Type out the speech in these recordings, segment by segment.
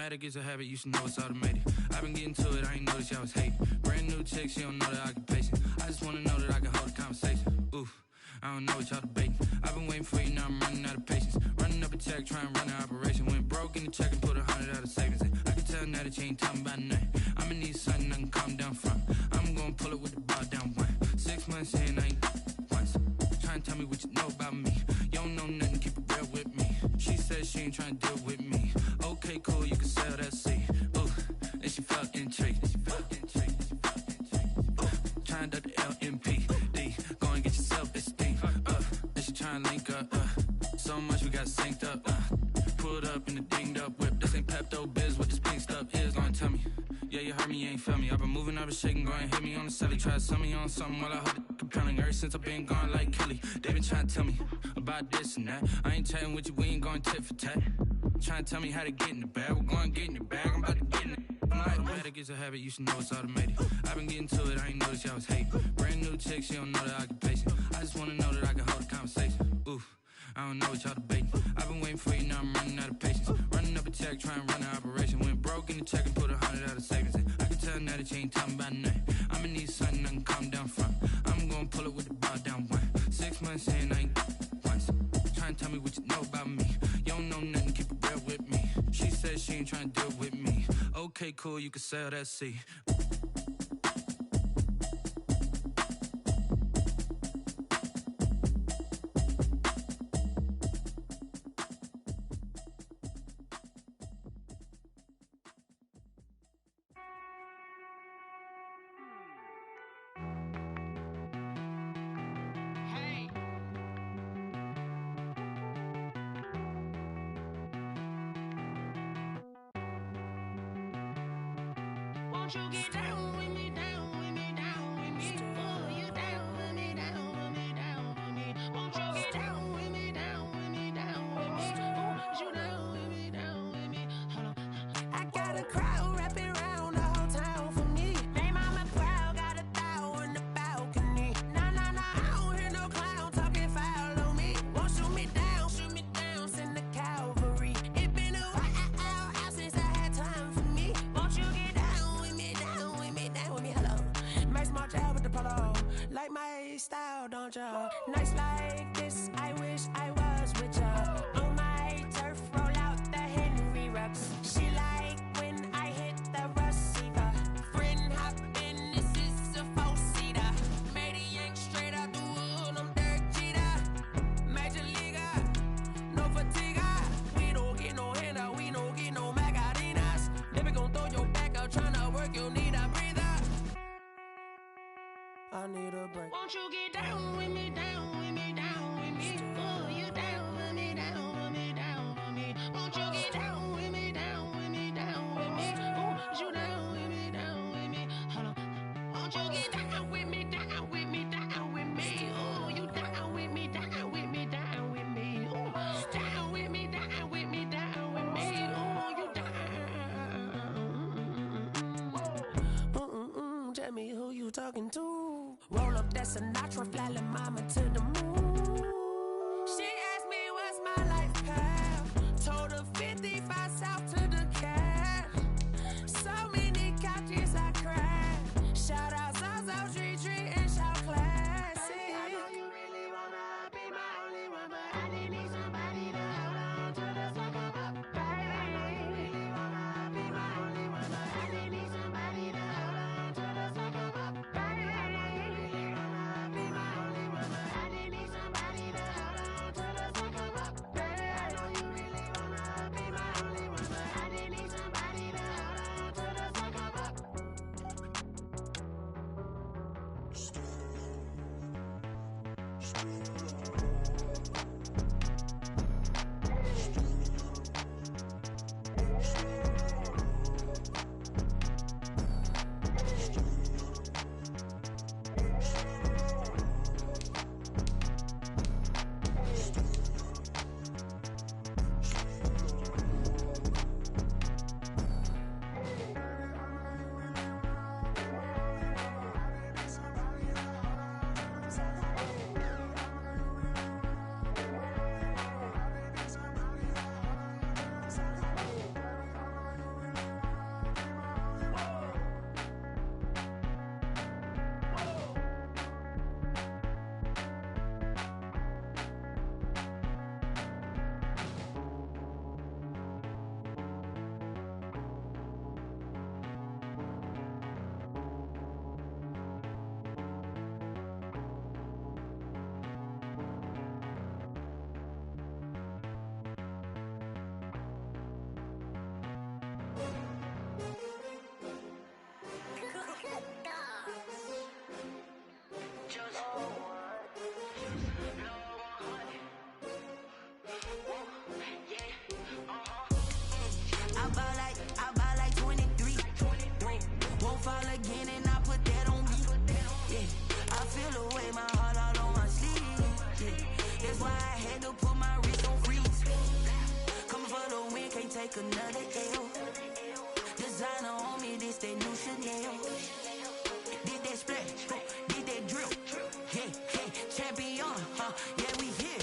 automatic, it's a habit, you should know it's automated. I've been getting to it, I ain't noticed y'all was hating. Brand new chick, she don't know the occupation. I just wanna know that I can hold a conversation. Oof, I don't know what y'all debating. I've been waiting for you, now I'm running out of patience. Running up a check, trying to run an operation. Went broke in the check and put 100 out of savings in. I can tell now that you ain't talking about nothing. I'ma need something I can calm down from. I'm gonna pull it with the bar down one. 6 months in, I ain't once. Trying to tell me what you know about me. You don't know nothing, keep it real with me. She said she ain't trying to deal with me. Okay, cool, you can sell that seed. Ooh, and she felt intrigued. Trying to the LMPD. Go and get your self-esteem. And she trying to link up. So much we got synced up. Pulled up in the dinged up whip. This ain't Pepto-Biz, what this pink stuff is. Long tell me. Yeah, you heard me, you ain't felt me. I've been moving, I've been shaking, go and hit me on the celly. Try to sell me on something while I hold it compelling. Ever since I've been gone like Kelly, they been trying to tell me about this and that. I ain't chatting with you, we ain't going tit for tat. Trying to tell me how to get in the bag, we're going to get in the bag, I'm about to get in it. Automatic, it's a habit, you should know it's automated. I've been getting to it, I ain't noticed y'all was hating. Brand new chick, she don't know the occupation. I just wanna know that I can hold a conversation. Oof, I don't know what y'all debating. I've been waiting for you, now I'm running out of patience. Running up a check, trying to run an operation. Went broke in the check and put 100 out of savings in. I can tell now that you ain't talking about nothing. I'ma need something I can calm down from. I'm gonna pull it with the bar down one. 6 months in, I ain't once. Trying to tell me what you know about me. You don't know nothing, keep it real with me. She said she ain't trying to deal with me. Okay, cool, you can sell that seed. Won't you get down with me, down with me, down with me? Oh, you down with me, down with me, down with me. Won't you get down with me, down with me, down with me? Oh, you down with me, down with me? Hold on. I got a crowd wrapping around the whole town for me. They mama proud, got a thou on the balcony. Nah, nah, nah, I don't hear no clown talking foul on me. Won't shoot me down, send the cavalry. It been a while since I had time for me. Won't you get down with me, down with me, down with me? Hello. Max my job with the polo. Like my style, don't ya? Nights like this, I wish I was with ya. On my turf, roll out the Henry Rux. She like when I hit the receiver. Friend hop in, this is a four-seater. Made a yank straight out the wood, I'm Derek Jeter. Major leaguer, no fatigue. We don't get no handout, we don't get no Macarinas. Never gon' throw your back out, tryna work, you need a breather. I need a break. Won't you get down with me, down with me, down with me? Oh, you down with me, down with me, down with me? Won't you get down with me, down with me, down with me? Oh, you down with me, down with me? Hold on. Won't you get down with me, down with me, down with me? Oh, you down with me, down with me, down with me? Oh, down with me, down with me, down with me? Oh, you down. Tell me who you talking to. Roll up that Sinatra, fly la mama to the moon. She asked me what's my life path. Told her 55 south to the cab. So many couches I cried. Shout out South Street and shout classic. I know you really wanna be my only one, but I didn't need somebody to hold on to the sucker up. Baby, I know you really wanna be my only one, but I didn't need somebody to hold on to the sucker up. Baby, I know you really wanna be my only one, but I didn't need somebody to hold on to the sucker up. Baby, I know you really wanna be my only one, but I didn't need somebody to hold on to the sucker up. had to put my wrist on freeze. Coming for the win, can't take another L. Designer on me, this that new Chanel. Did that splash, did that drill. Yeah, champion, yeah, we here.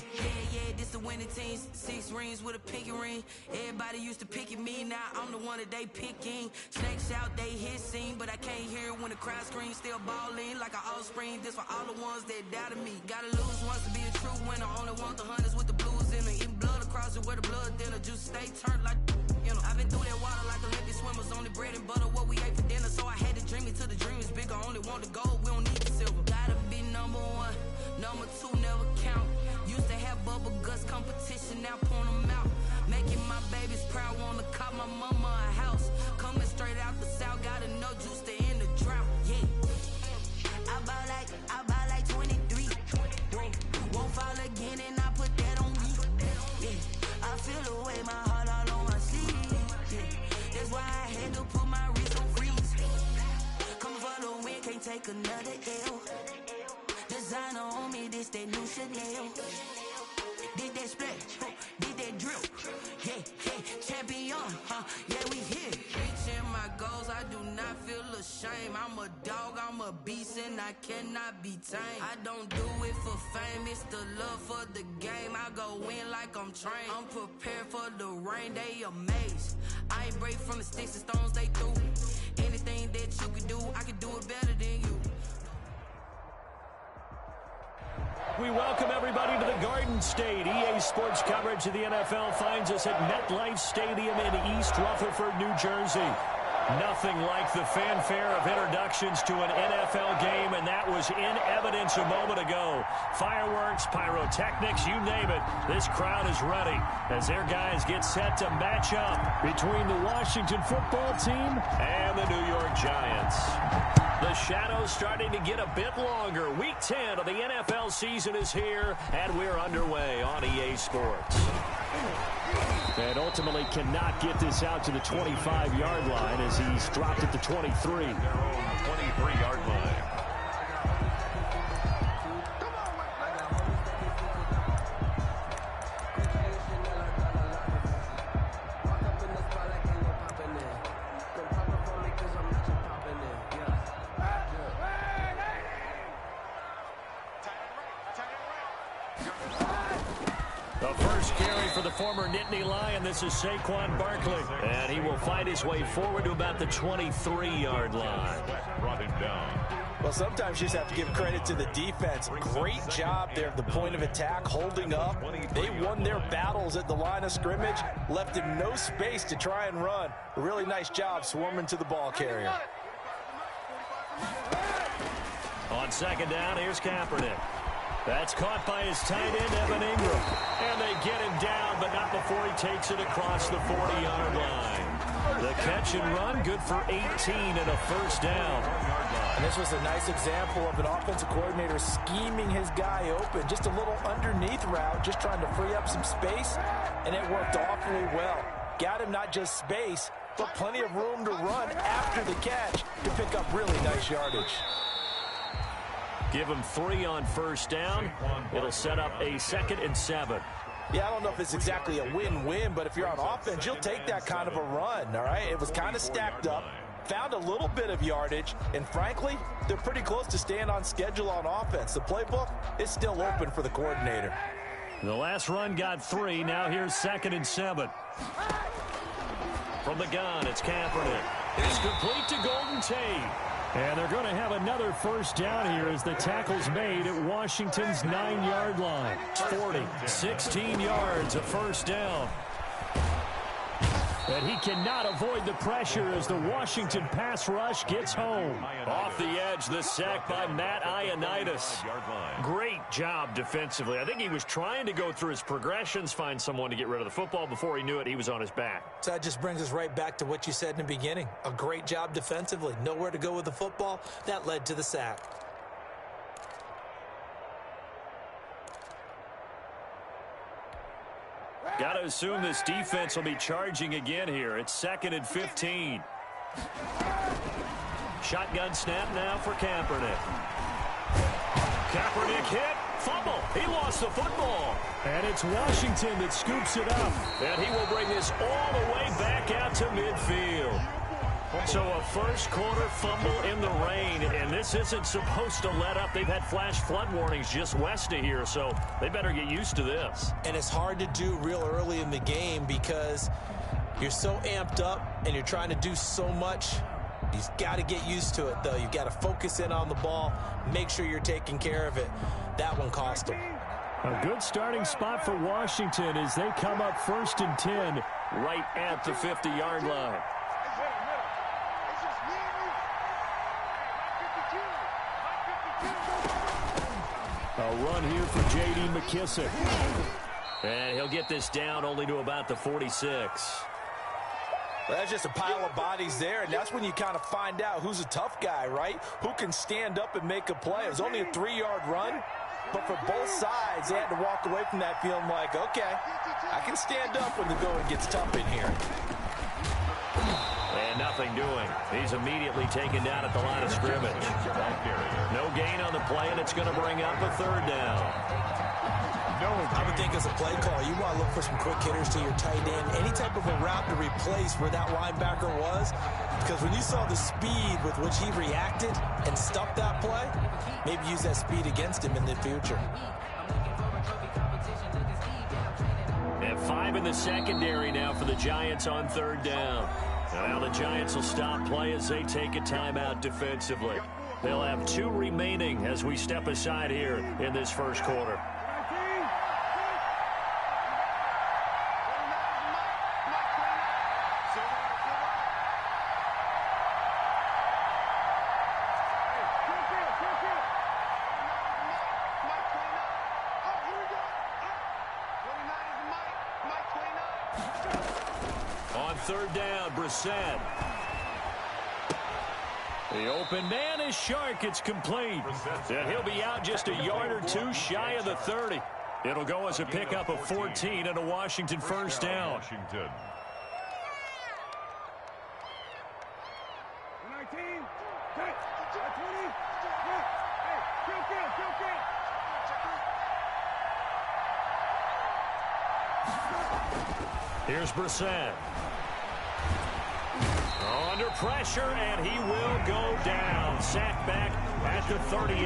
Yeah, this the winning team. 6 rings with a pinky ring. Everybody used to pick at me, now I'm the one that they picking. Snakes out, they hit scene, but I can't hear it when the crowd screams. Still balling like an offspring. This for all the ones that doubted me. Gotta lose once to be a true winner. Only want the hunters with the blues in it. Eating blood across it where the blood thinner. Juice stay turned like, you know. I've been through that water like Olympic swimmers. Only bread and butter, what we ate for dinner. So I had to dream it till the dream is bigger. Only want the gold, we don't need the silver. Gotta be number 1, number 2 never count. Used to have bubble guts competition, now point them out. Making my babies proud, wanna cop my mama a house. Coming straight out the south, gotta know juice to end the drought. Yeah, I buy like 23. Won't fall again, and I put that on me. Yeah, I feel the way, my heart all on my sleeve. Yeah, that's why I had to put my wrist on freeze. Coming for the win, can't take another L. Designer on me, this that new Chanel. Did that splash, did that drill. Yeah, champion, yeah, we here. Reaching my goals, I do not feel ashamed. I'm a dog, I'm a beast, and I cannot be tamed. I don't do it for fame, it's the love for the game. I go in like I'm trained. I'm prepared for the rain, they amazed. I ain't break from the sticks and stones they threw. Anything that you can do, I can do it better than you. We welcome everybody to the Garden State. EA Sports coverage of the NFL finds us at MetLife Stadium in East Rutherford, New Jersey. Nothing like the fanfare of introductions to an NFL game, and that was in evidence a moment ago. Fireworks, pyrotechnics, you name it. This crowd is ready as their guys get set to match up between the Washington football team and the New York Giants. The shadows starting to get a bit longer. Week 10 of the NFL season is here, and we're underway on EA Sports. And ultimately cannot get this out to the 25-yard line as he's dropped at the 23. Their own 23-yard line. Former Nittany Lion, this is Saquon Barkley, and he will find his way forward to about the 23-yard line. Brought him down. Well, sometimes you just have to give credit to the defense. Great job there at the point of attack, holding up. They won their battles at the line of scrimmage, left him no space to try and run. A really nice job swarming to the ball carrier. On second down, here's Kaepernick. That's caught by his tight end, Evan Ingram. And they get him down, but not before he takes it across the 40-yard line. The catch and run, good for 18 and a first down. And this was a nice example of an offensive coordinator scheming his guy open. Just a little underneath route, just trying to free up some space, and it worked awfully well. Got him not just space, but plenty of room to run after the catch to pick up really nice yardage. Give him 3 on first down. It'll set up a 2nd and 7. Yeah, I don't know if it's exactly a win-win, but if you're on offense, you'll take that kind of a run, all right? It was kind of stacked up, found a little bit of yardage, and frankly, they're pretty close to staying on schedule on offense. The playbook is still open for the coordinator. The last run got 3. Now here's 2nd and 7. From the gun, it's Kaepernick. It's complete to Golden Tate. And they're going to have another first down here as the tackle's made at Washington's 9-yard line. 40, 16 yards, a first down. And he cannot avoid the pressure as the Washington pass rush gets home. Off the edge, the sack by Matt Ioannidis. Great job defensively. I think he was trying to go through his progressions, find someone to get rid of the football. Before he knew it, he was on his back. So that just brings us right back to what you said in the beginning. A great job defensively. Nowhere to go with the football. That led to the sack. Got to assume this defense will be charging again here. It's 2nd and 15. Shotgun snap now for Kaepernick. Kaepernick hit, fumble. He lost the football. And it's Washington that scoops it up. And he will bring this all the way back out to midfield. So a first quarter fumble in the rain, and this isn't supposed to let up. They've had flash flood warnings just west of here, so they better get used to this. And it's hard to do real early in the game because you're so amped up and you're trying to do so much. You've got to get used to it, though. You've got to focus in on the ball, make sure you're taking care of it. That one cost them. A good starting spot for Washington as they come up 1st and 10 right at the 50-yard line. A run here for J.D. McKissick. And he'll get this down only to about the 46. Well, that's just a pile of bodies there, and that's when you kind of find out who's a tough guy, right? Who can stand up and make a play. It was only a 3-yard run, but for both sides, they had to walk away from that feeling like, okay, I can stand up when the going gets tough in here. And nothing doing. He's immediately taken down at the line of scrimmage. No gain on the play, and it's going to bring up a 3rd down. I would think as a play call, you want to look for some quick hitters to your tight end. Any type of a route to replace where that linebacker was. Because when you saw the speed with which he reacted and stuffed that play, maybe use that speed against him in the future. And 5 in the secondary now for the Giants on 3rd down. Now the Giants will stop play as they take a timeout defensively. They'll have 2 remaining as we step aside here in this first quarter. On 3rd down, Brissett. The open man is Shark. It's complete. And he'll be out just a yard or 2 shy of the 30. It'll go as a pickup of 14 and a Washington first down. Washington. 19, 20, Here's Brissett. Under pressure, and he will go down. Sack back at the 38.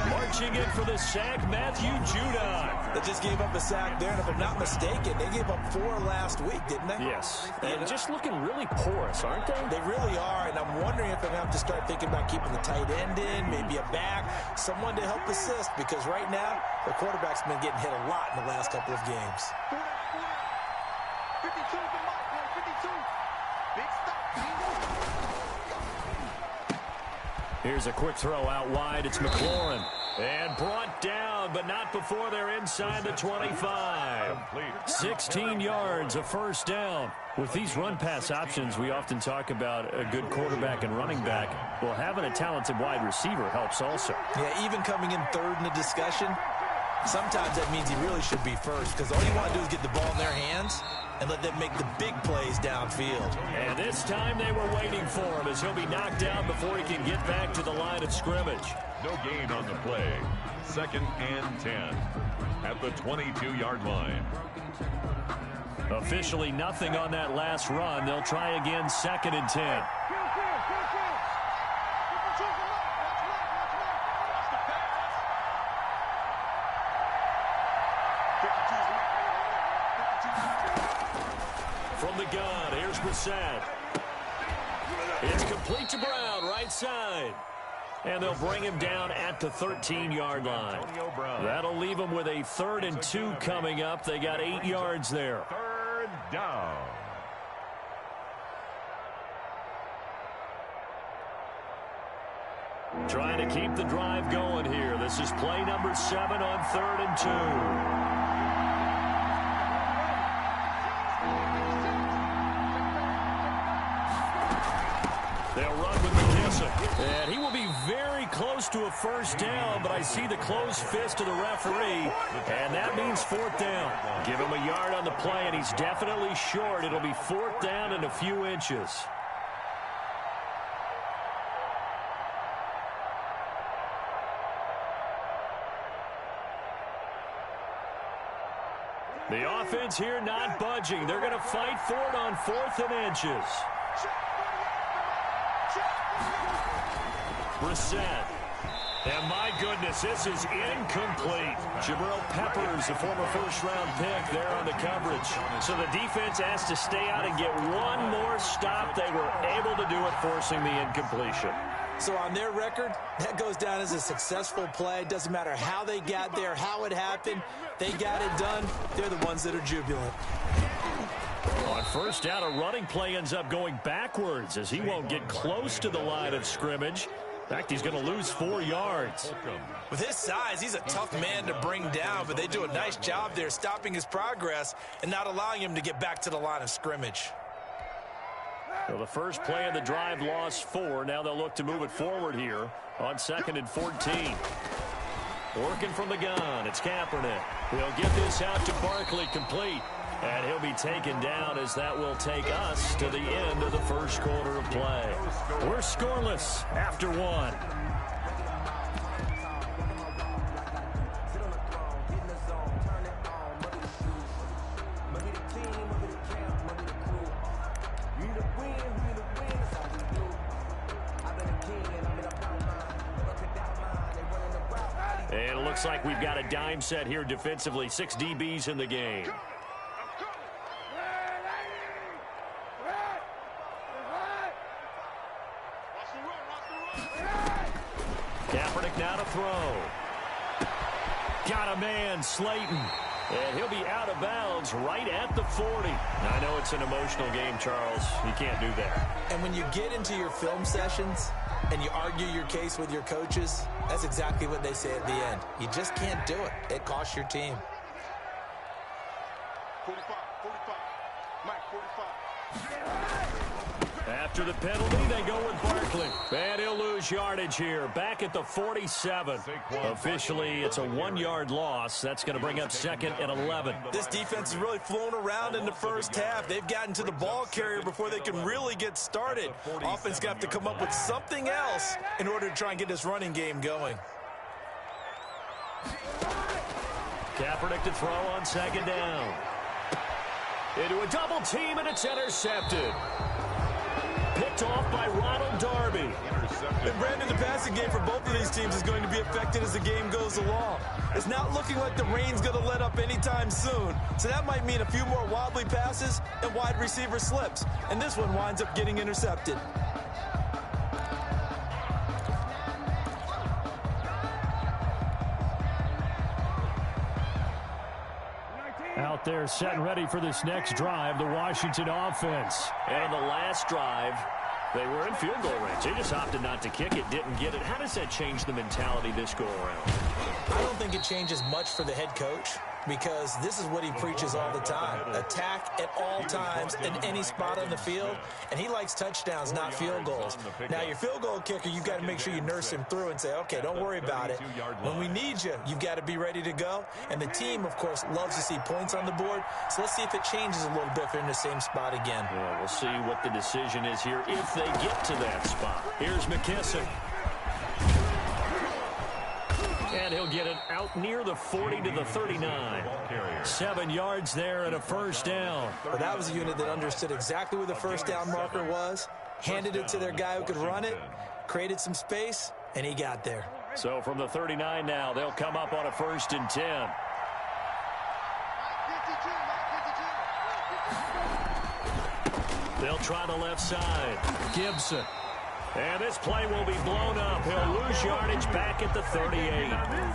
Marching in for the sack, Matthew Judon. They just gave up a sack there, and if I'm not mistaken, they gave up 4 last week, didn't they? Yes. And just looking really porous, aren't they? They really are, and I'm wondering if they're going to have to start thinking about keeping the tight end in, maybe a back, someone to help assist, because right now, the quarterback's been getting hit a lot in the last couple of games. 52, 52. Big stop. Here's a quick throw out wide. It's McLaurin. And brought down, but not before they're inside the 25. 16 yards, a first down. With these run-pass options, we often talk about a good quarterback and running back. Well, having a talented wide receiver helps also. Yeah, even coming in 3rd in the discussion, sometimes that means he really should be first, because all you want to do is get the ball in their hands and let them make the big plays downfield. And this time they were waiting for him as he'll be knocked down before he can get back to the line of scrimmage. No gain on the play. 2nd and 10 at the 22-yard line. Officially nothing on that last run. They'll try again 2nd and 10. From the gun, here's Brissett. It's complete to Brown, right side. And they'll bring him down at the 13-yard line. That'll leave them with a 3rd and 2 coming up. They got 8 yards there. 3rd down. Trying to keep the drive going here. This is play number 7 on 3rd and 2. They'll run with McKissick. And he will be very close to a first down, but I see the closed fist of the referee, and that means 4th down. Give him a yard on the play, and he's definitely short. It'll be 4th down and a few inches. The offense here not budging. They're going to fight for it on 4th and inches. Brissett. And my goodness, this is incomplete. Jabril Peppers, the former first-round pick, there on the coverage. So the defense has to stay out and get one more stop. They were able to do it, forcing the incompletion. So on their record, that goes down as a successful play. Doesn't matter how they got there, how it happened. They got it done. They're the ones that are jubilant. On first down, a running play ends up going backwards as he won't get close to the line of scrimmage. In fact, he's going to lose 4 yards. With his size, he's a tough man to bring down, but they do a nice job there stopping his progress and not allowing him to get back to the line of scrimmage. So the first play of the drive lost 4. Now they'll look to move it forward here on 2nd and 14. Working from the gun, it's Kaepernick. He'll get this out to Barkley, complete. And he'll be taken down as that will take us to the end of the first quarter of play. We're scoreless after 1. And it looks like we've got a dime set here defensively. 6 DBs in the game. Kaepernick now to throw. Got a man, Slayton. And he'll be out of bounds right at the 40. Now, I know it's an emotional game, Charles. You can't do that. And when you get into your film sessions and you argue your case with your coaches, that's exactly what they say at the end. You just can't do it. It costs your team. 45, Mike, 45. After the penalty, they go with Barkley. And he'll lose yardage here. Back at the 47. Officially, it's a 1-yard loss. That's going to bring up 2nd and 11. This defense has really flown around in the first half. They've gotten to the ball carrier before they can really get started. Offense got to come up with something else in order to try and get this running game going. Kaepernick to throw on 2nd down. Into a double team, and it's intercepted. Picked off by Ronald Darby. And Brandon, the passing game for both of these teams is going to be affected as the game goes along. It's not looking like the rain's going to let up anytime soon. So that might mean a few more wobbly passes and wide receiver slips. And this one winds up getting intercepted. Out there set and ready for this next drive, the Washington offense. And on the last drive, they were in field goal range. They just opted not to kick it, didn't get it. How does that change the mentality this go around? I don't think it changes much for the head coach, because this is what he preaches all the time. Attack at all times in any spot on the field, and he likes touchdowns, not field goals. Now, your field goal kicker, you've got to make sure you nurse him through and say, okay, don't worry about it. When we need you, you've got to be ready to go. And the team, of course, loves to see points on the board, so let's see if it changes a little bit if they're in the same spot again. Yeah, we'll see what the decision is here if they get to that spot. Here's McKissick. And he'll get it out near the 40 to the 39. 7 yards there and a first down. Well, that was a unit that understood exactly where the first down marker was, handed it to their guy who could run it, created some space, and he got there. So from the 39 now, they'll come up on a 1st and 10. They'll try the left side. Gibson. And this play will be blown up. He'll lose yardage back at the 38.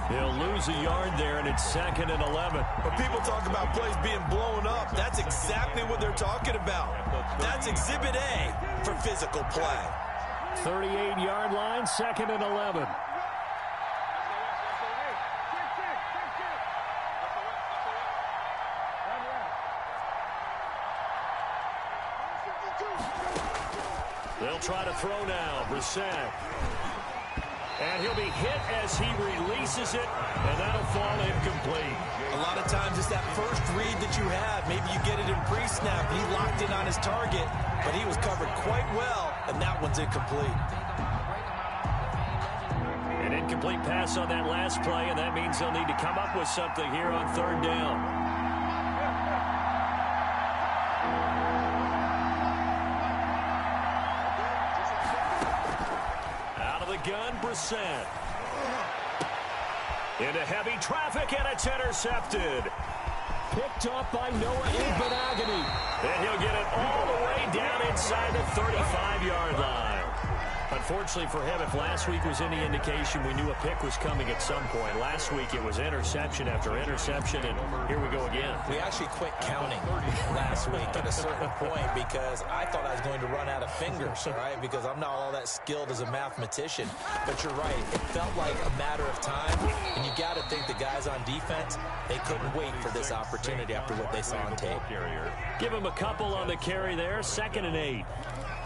He'll lose a yard there, and it's 2nd and 11. When people talk about plays being blown up, that's exactly what they're talking about. That's Exhibit A for physical play. 38-yard line, 2nd and 11. They'll try to throw now. Brissett. And he'll be hit as he releases it, and that'll fall incomplete. A lot of times it's that first read that you have. Maybe you get it in pre-snap. He locked in on his target, but he was covered quite well, and that one's incomplete. An incomplete pass on that last play, and that means they'll need to come up with something here on 3rd down. shotgun, Brissett. Into heavy traffic, and it's intercepted. Picked up by Noah Igbenogany. And he'll get it all the way down inside the 35-yard line. Unfortunately for him, if last week was any indication, we knew a pick was coming at some point. Last week it was interception after interception, and here we go again. We actually quit counting last week at a certain point because I thought I was going to run out of fingers, all right, because I'm not all that skilled as a mathematician. But you're right. It felt like a matter of time, and you got to think the guys on defense, they couldn't wait for this opportunity after what they saw on tape. Give him a couple on the carry there, 2nd and 8.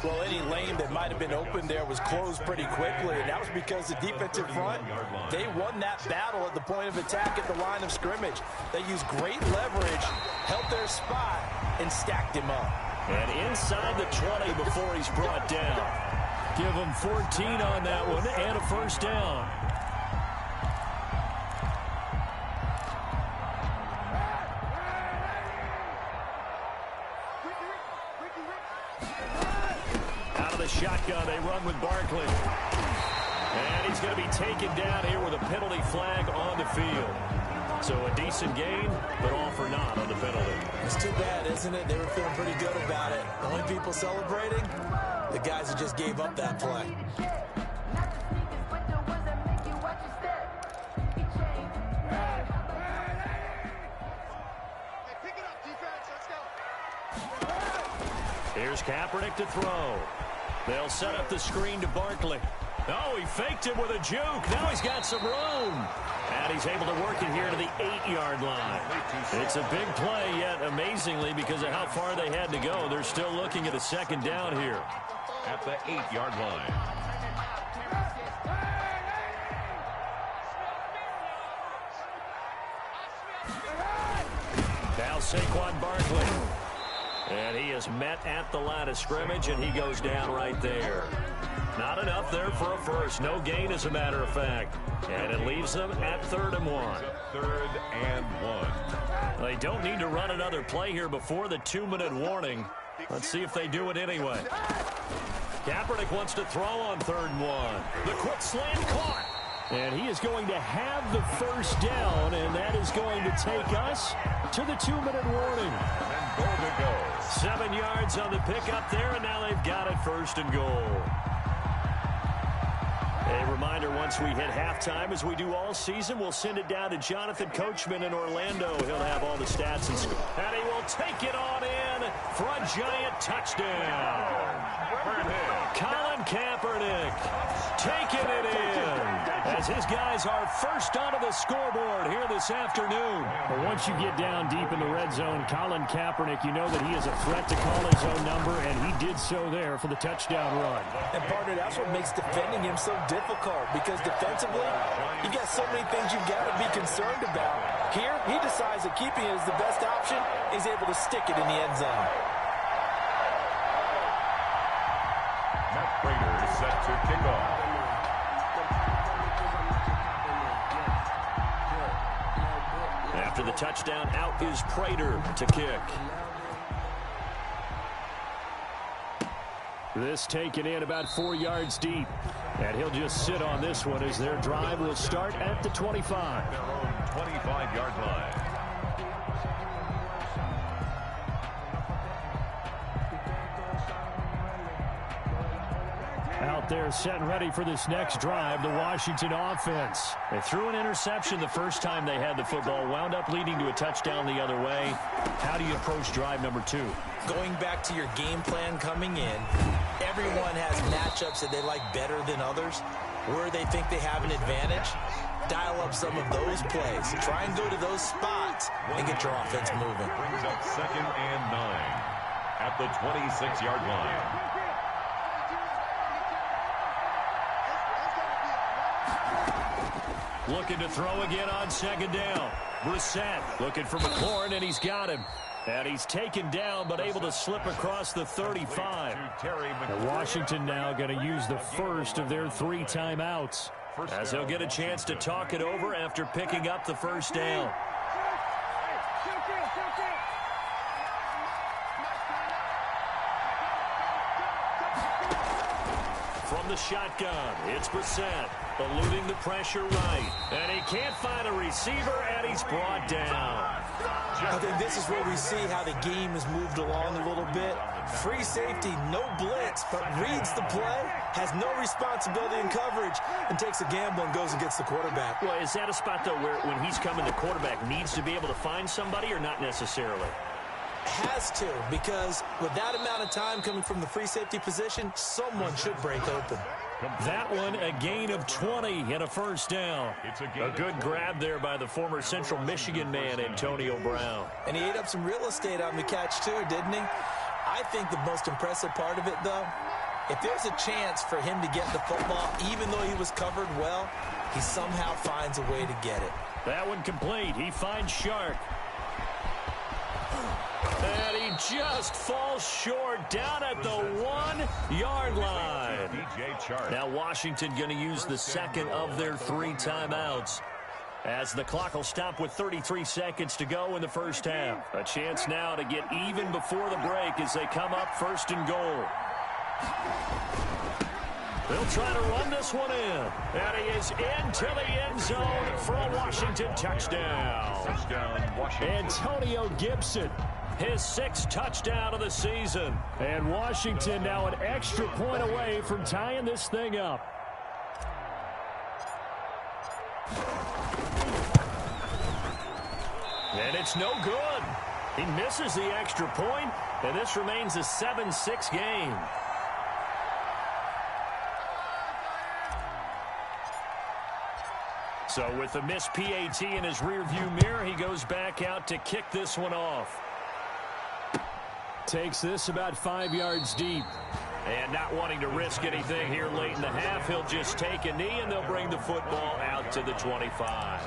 Well, any lane that might have been open there was closed pretty quickly, and that was because the defensive front, they won that battle at the point of attack at the line of scrimmage. They used great leverage, held their spot, and stacked him up. And inside the 20 before he's brought down. Give him 14 on that one and a first down. Shotgun, they run with Barkley. And he's going to be taken down here with a penalty flag on the field. So a decent gain, but all for naught on the penalty. It's too bad, isn't it? They were feeling pretty good about it. The only people celebrating, the guys who just gave up that play. Here's Kaepernick to throw. They'll set up the screen to Barkley. Oh, he faked him with a juke. Now he's got some room. And he's able to work it here to the 8-yard line. It's a big play, yet amazingly, because of how far they had to go, they're still looking at a 2nd down here. At the 8-yard line. Now Saquon Barkley. And he is met at the line of scrimmage, and he goes down right there. Not enough there for a first. No gain, as a matter of fact. And it leaves them at 3rd and 1. 3rd and 1. They don't need to run another play here before the 2-minute warning. Let's see if they do it anyway. Kaepernick wants to throw on 3rd and 1. The quick slant caught. And he is going to have the first down, and that is going to take us to the 2-minute warning. And goal to go. 7 yards on the pickup there, and now they've got it 1st and goal. A reminder, once we hit halftime, as we do all season, we'll send it down to Jonathan Coachman in Orlando. He'll have all the stats and score. And he will take it on in for a giant touchdown. Colin Kaepernick taking it in as his guys are first onto the scoreboard here this afternoon. But once you get down deep in the red zone, Colin Kaepernick, you know that he is a threat to call his own number, and he did so there for the touchdown run. And partner, that's what makes defending him so difficult, because defensively, you got so many things you've got to be concerned about. Here, he decides that keeping it is the best option. He's able to stick it in the end zone. Matt Prater is set to kick off. After the touchdown, out is Prater to kick. This taken in about 4 yards deep. And he'll just sit on this one as their drive will start at the 25. Their own 25-yard line. Out there set and ready for this next drive, the Washington offense. They threw an interception the first time they had the football, wound up leading to a touchdown the other way. How do you approach drive number 2? Going back to your game plan coming in, everyone has matchups that they like better than others, where they think they have an advantage. Dial up some of those plays. Try and go to those spots and get your offense moving. Brings up 2nd and 9 at the 26-yard line. Looking to throw again on 2nd down. Brissett looking for McLaurin, and he's got him. And he's taken down, but able to slip across the 35. And Washington now going to use the first of their 3 timeouts. As he'll get a chance to talk it over after picking up the first down. From the shotgun. It's Brissett, eluding the pressure right. And he can't find a receiver, and he's brought down. I think this is where we see how the game has moved along a little bit. Free safety, no blitz, but reads the play, has no responsibility in coverage, and takes a gamble and goes and gets the quarterback. Well, is that a spot, though, where when he's coming, the quarterback needs to be able to find somebody or not necessarily? Has to, because with that amount of time coming from the free safety position, someone should break open. That one, a gain of 20 and a first down. A good grab there by the former Central Michigan man, Antonio Brown. And he ate up some real estate on the catch, too, didn't he? I think the most impressive part of it, though, if there's a chance for him to get the football, even though he was covered well, he somehow finds a way to get it. That one complete. He finds Shark. And he just falls short down at the 1-yard line. Now Washington going to use the second of their 3 timeouts, as the clock will stop with 33 seconds to go in the first half. A chance now to get even before the break as they come up first and goal. They'll try to run this one in. And he is into the end zone for a Washington touchdown. Antonio Gibson, his 6th touchdown of the season. And Washington now an extra point away from tying this thing up. And it's no good. He misses the extra point, and this remains a 7-6 game. So with the missed PAT in his rearview mirror, he goes back out to kick this one off. Takes this about 5 yards deep. And not wanting to risk anything here late in the half, he'll just take a knee, and they'll bring the football out to the 25.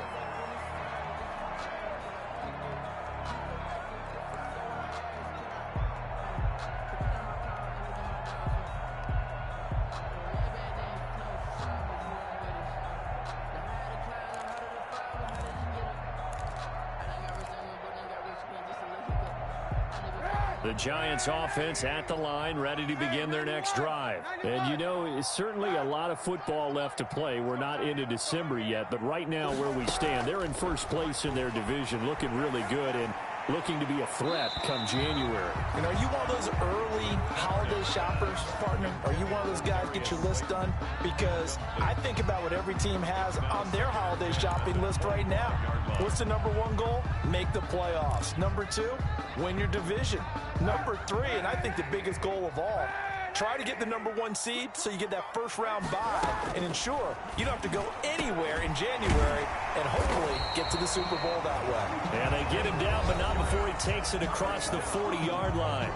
The Giants offense at the line, ready to begin their next drive. And, you know, it's certainly a lot of football left to play. We're not into December yet, but right now where we stand, they're in first place in their division, looking really good and looking to be a threat come January. And are you one of those early holiday shoppers, partner? Are you one of those guys get your list done? Because I think about what every team has on their holiday shopping list right now. What's the number 1 goal? Make the playoffs. Number 2, win your division. Number 3, and I think the biggest goal of all, try to get the number 1 seed so you get that first round bye and ensure you don't have to go anywhere in January and hopefully get to the Super Bowl that way. And they get him down, but not before he takes it across the 40-yard line.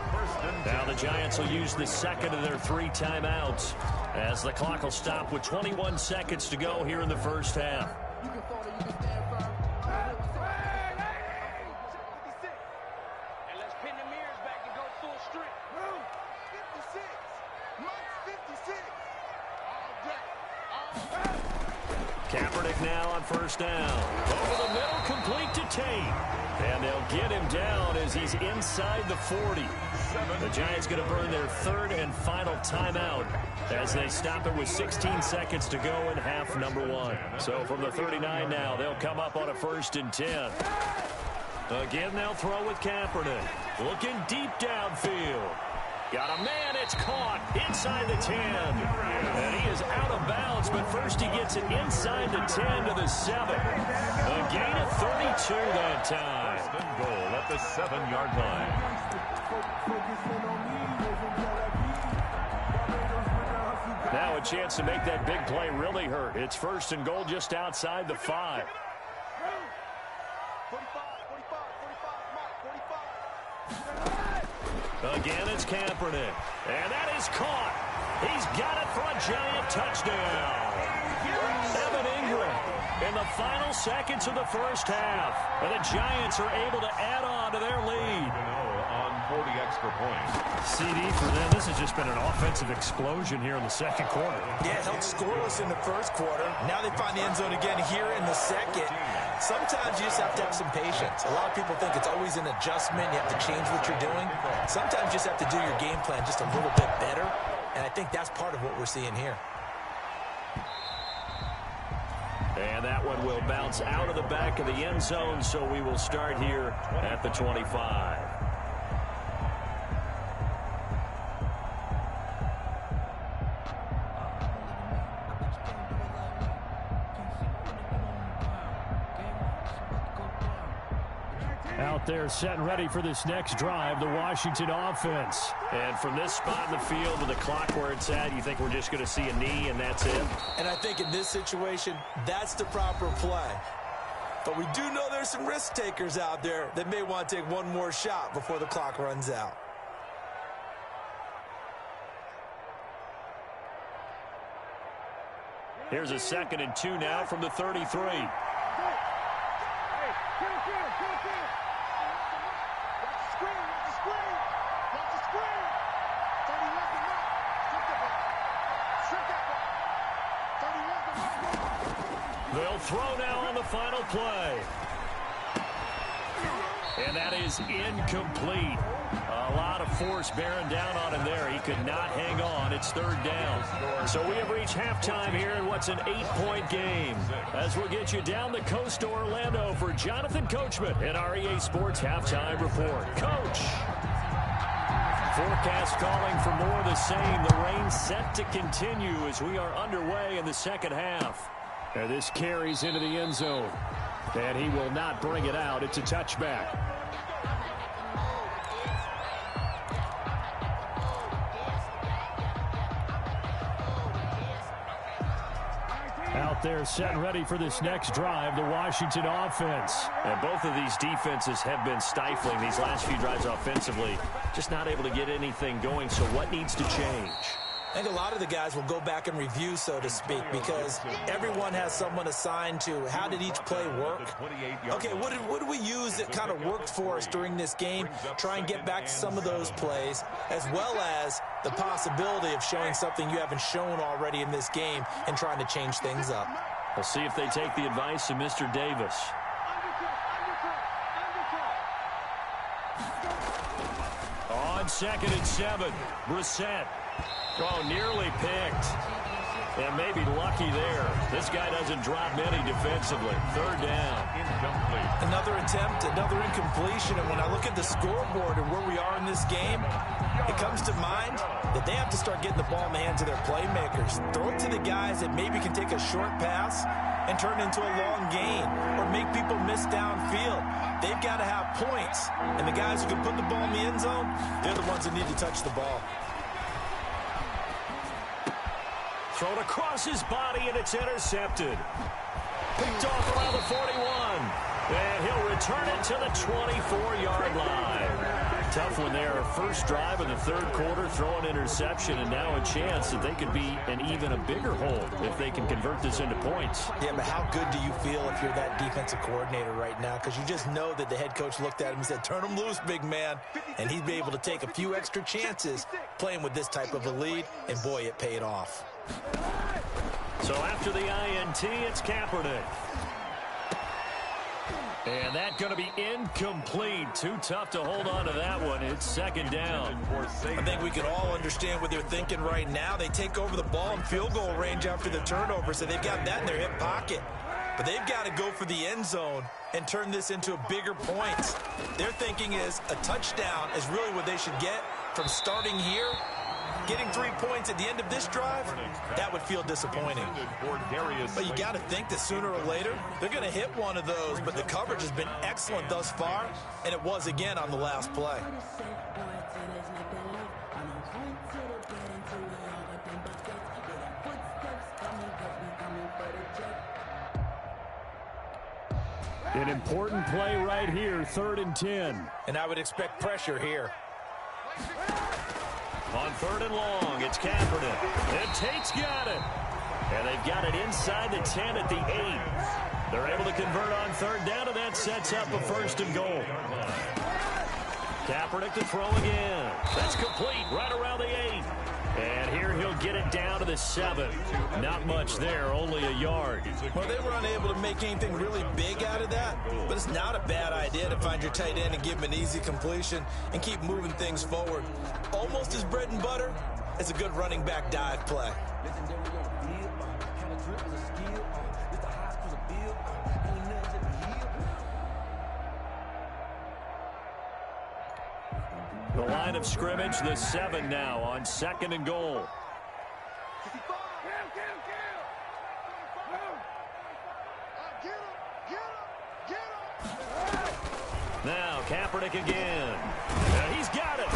Now the Giants will use the second of their 3 timeouts as the clock will stop with 21 seconds to go here in the first half. Kaepernick now on first down. Over the middle, complete to Tate. And they'll get him down as he's inside the 40. The Giants going to burn their 3rd and final timeout as they stop it with 16 seconds to go in half number 1. So from the 39 now, they'll come up on a 1st and 10. Again, they'll throw with Kaepernick. Looking deep downfield. Got a man, it's caught inside the 10. And he is out of bounds, but first he gets it inside the 10 to the 7. A gain of 32 that time. First and goal at the 7-yard line. Now a chance to make that big play really hurt. It's first and goal just outside the 5. Again, it's Kaepernick. And that is caught. He's got it for a Giant touchdown. Evan Ingram in the final seconds of the first half. And the Giants are able to add on to their lead. On 40 extra points. CD for them. This has just been an offensive explosion here in the second quarter. Yeah, held scoreless in the first quarter. Now they find the end zone again here in the second. Sometimes you just have to have some patience. A lot of people think it's always an adjustment. You have to change what you're doing. Sometimes you just have to do your game plan just a little bit better. And I think that's part of what we're seeing here. And that one will bounce out of the back of the end zone, so we will start here at the 25. Out there set and ready for this next drive, the Washington offense. And from this spot in the field with the clock where it's at, you think we're just going to see a knee and that's it? And I think in this situation, that's the proper play. But we do know there's some risk takers out there that may want to take one more shot before the clock runs out. Here's a 2nd and 2 now from the 33. They'll throw now on the final play. And that is incomplete. A lot of force bearing down on him there. He could not hang on. It's 3rd down. So we have reached halftime here in what's an 8-point game. As we'll get you down the coast to Orlando for Jonathan Coachman in our EA Sports Halftime Report. Coach. Forecast calling for more of the same. The rain set to continue as we are underway in the second half. And this carries into the end zone. And he will not bring it out. It's a touchback. Out there set and ready for this next drive, the Washington offense. And both of these defenses have been stifling these last few drives offensively. Just not able to get anything going. So what needs to change? I think a lot of the guys will go back and review, so to speak, because everyone has someone assigned to how did each play work. Okay, what did we use that kind of worked for us during this game? Try and get back to some of those plays, as well as the possibility of showing something you haven't shown already in this game and trying to change things up. We'll see if they take the advice of Mr. Davis. On 2nd and 7, Brissett. Oh, nearly picked. And maybe lucky there. This guy doesn't drop many defensively. 3rd down. Another attempt, another incompletion. And when I look at the scoreboard and where we are in this game, it comes to mind that they have to start getting the ball in the hands of their playmakers. Throw it to the guys that maybe can take a short pass and turn it into a long gain or make people miss downfield. They've got to have points. And the guys who can put the ball in the end zone, they're the ones that need to touch the ball. Thrown across his body, and it's intercepted. Picked off around the 41. And he'll return it to the 24-yard line. Tough one there. First drive of the 3rd quarter, throw an interception, and now a chance that they could be in even a bigger hole if they can convert this into points. Yeah, but how good do you feel if you're that defensive coordinator right now? Because you just know that the head coach looked at him and said, turn him loose, big man. And he'd be able to take a few extra chances playing with this type of a lead, and boy, it paid off. So after the INT, it's Kaepernick. And that's going to be incomplete. Too tough to hold on to that one. It's 2nd down. I think we can all understand what they're thinking right now. They take over the ball in field goal range after the turnover, so they've got that in their hip pocket. But they've got to go for the end zone and turn this into a bigger points. Their thinking is a touchdown is really what they should get from starting here. Getting 3 points at the end of this drive, that would feel disappointing. But you got to think that sooner or later, they're going to hit one of those. But the coverage has been excellent thus far, and it was again on the last play. An important play right here, 3rd and 10. And I would expect pressure here. On 3rd and long, it's Kaepernick. And Tate's got it. And they've got it inside the 10 at the 8. They're able to convert on 3rd down, and that sets up a 1st and goal. Kaepernick to throw again. That's complete right around the 8. And here he'll get it down to the 7. Not much there, only a yard. Well, they were unable to make anything really big out of that, but it's not a bad idea to find your tight end and give him an easy completion and keep moving things forward. Almost as bread and butter as a good running back dive play. line of scrimmage, the 7 now on 2nd and goal. Now Kaepernick again. He's got it.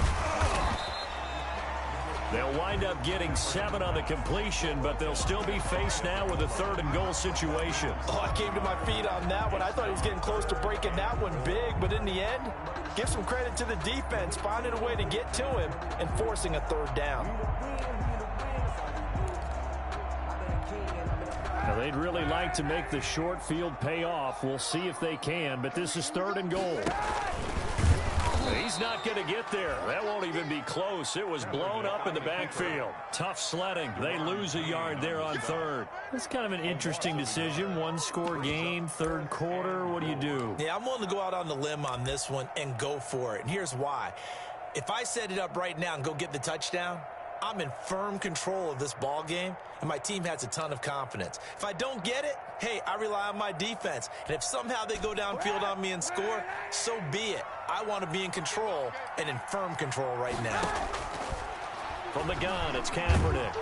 They'll wind up getting 7 on the completion, but they'll still be faced now with a 3rd and goal situation. Oh, I came to my feet on that one. I thought he was getting close to breaking that one big, but in the end, give some credit to the defense, finding a way to get to him and forcing a 3rd down. Now, they'd really like to make the short field pay off. We'll see if they can, but this is 3rd and goal. He's not going to get there. That won't even be close. It was blown up in the backfield. Tough sledding. They lose a yard there on 3rd. That's kind of an interesting decision. 1-score game, 3rd quarter. What do you do? Yeah, I'm willing to go out on the limb on this one and go for it. And here's why. If I set it up right now and go get the touchdown, I'm in firm control of this ball game, and my team has a ton of confidence. If I don't get it, hey, I rely on my defense. And if somehow they go downfield on me and score, so be it. I want to be in control and in firm control right now. From the gun, it's Kaepernick.